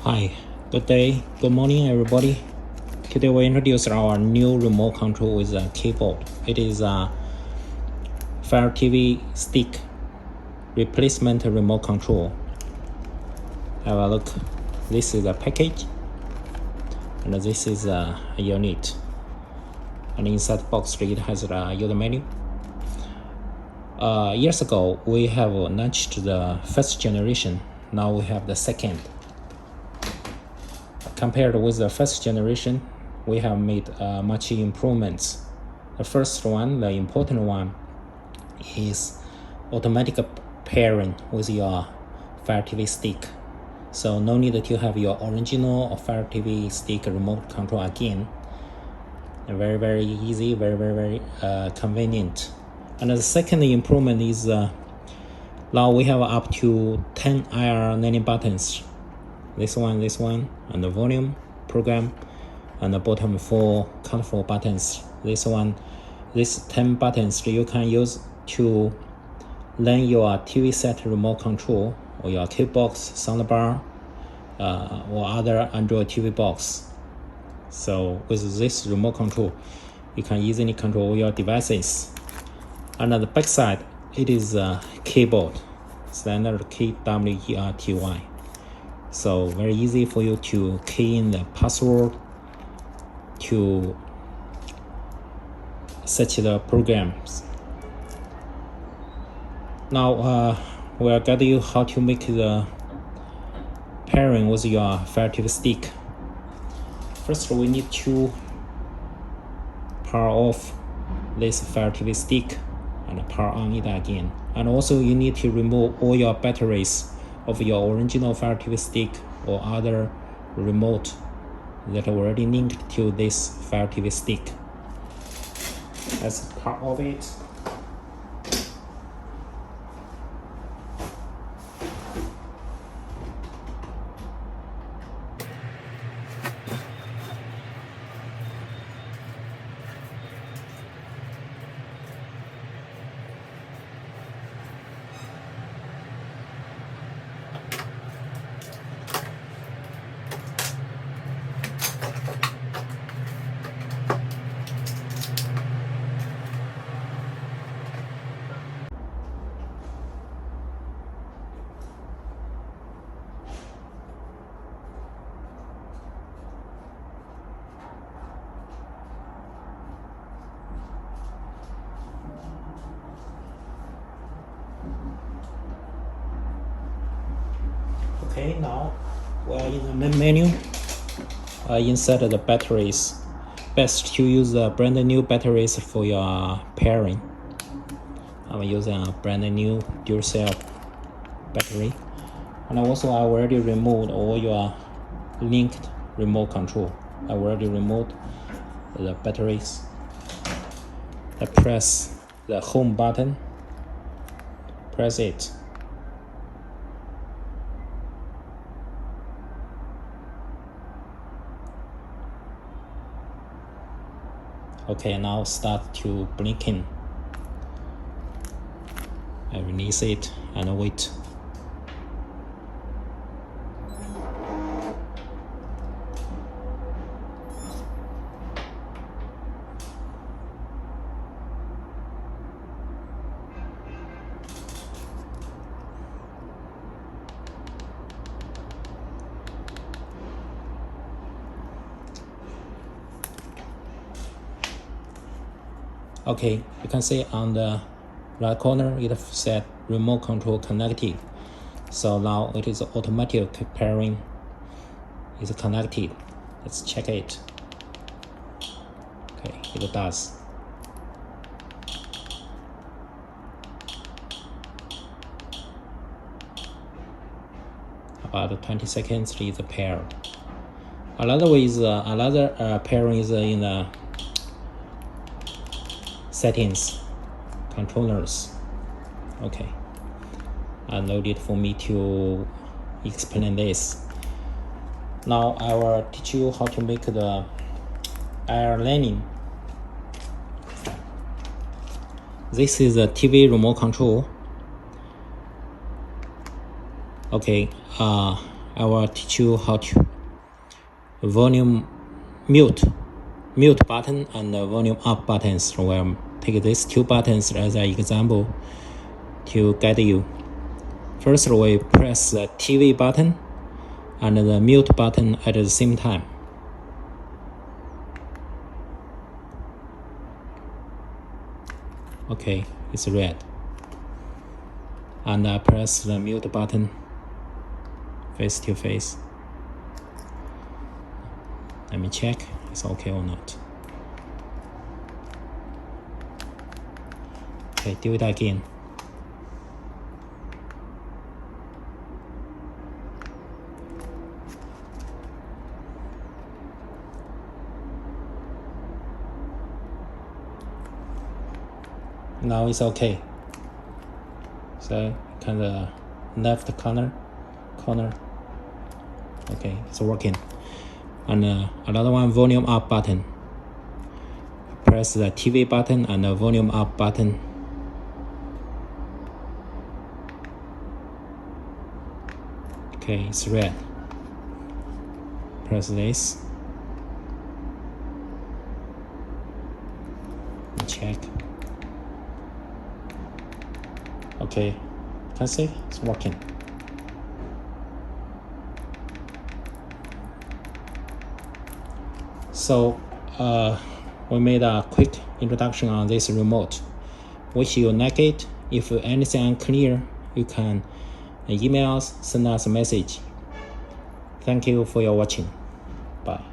Hi, good day, good morning everybody. Today we introduce our new remote control with a keyboard. It is a Fire TV stick replacement remote control. Have a look. This is a package and this is a unit. And inside the box it has a user menu. Years ago we have launched the first generation. Now we have the second. Compared with the first generation, we have made much improvements. The first one, the important one, is automatic pairing with your Fire TV stick. So no need to have your original Fire TV stick remote control again. Very easy, very convenient. And the second improvement is now we have up to 10 IR landing buttons. This one, and the volume, program, and the bottom 4 colorful buttons. These 10 buttons you can use to learn your TV set remote control or your K-box, soundbar, or other Android TV box. So with this remote control, you can easily control your devices. And on the back side, it is a keyboard, standard key WERTY. So very easy for you to key in the password to search the programs. Now we'll guide you how to make the pairing with your Fire TV stick. First, we need to power off this Fire TV stick and power on it again. And also you need to remove all your batteries of your original Fire TV stick or other remote that are already linked to this Fire TV stick. That's part of it. Okay, now we're in the main menu. Inside the batteries, best to use the brand new batteries for your pairing. I'm using a brand new dual cell battery, and also I already removed all your linked remote control. I already removed the batteries. I press the home button, press it. Okay, now start to blinking. I release it and wait. Okay, you can see on the right corner it said remote control connected. So now it is automatic pairing is connected. Let's check it. Okay, it does. About 20 seconds is a pair. Another way is pairing is in the settings, controllers. Okay, no need for me to explain this. Now I will teach you how to make the air landing. This is a TV remote control. Okay, I will teach you how to volume mute button and the volume up buttons. So we'll take these two buttons as an example to guide you. First, we press the TV button and the mute button at the same time. Okay, it's red. And I press the mute button face to face. Let me check it's okay or not. Okay, do it again. Now it's okay. So kind of left corner. Okay, it's working. And another one, volume up button. Press the TV button and the volume up button. Okay, it's red. Press this. Check. Okay, can see it's working. So we made a quick introduction on this remote. Wish you like it. If anything unclear, you can email us, send us a message. Thank you for your watching. Bye.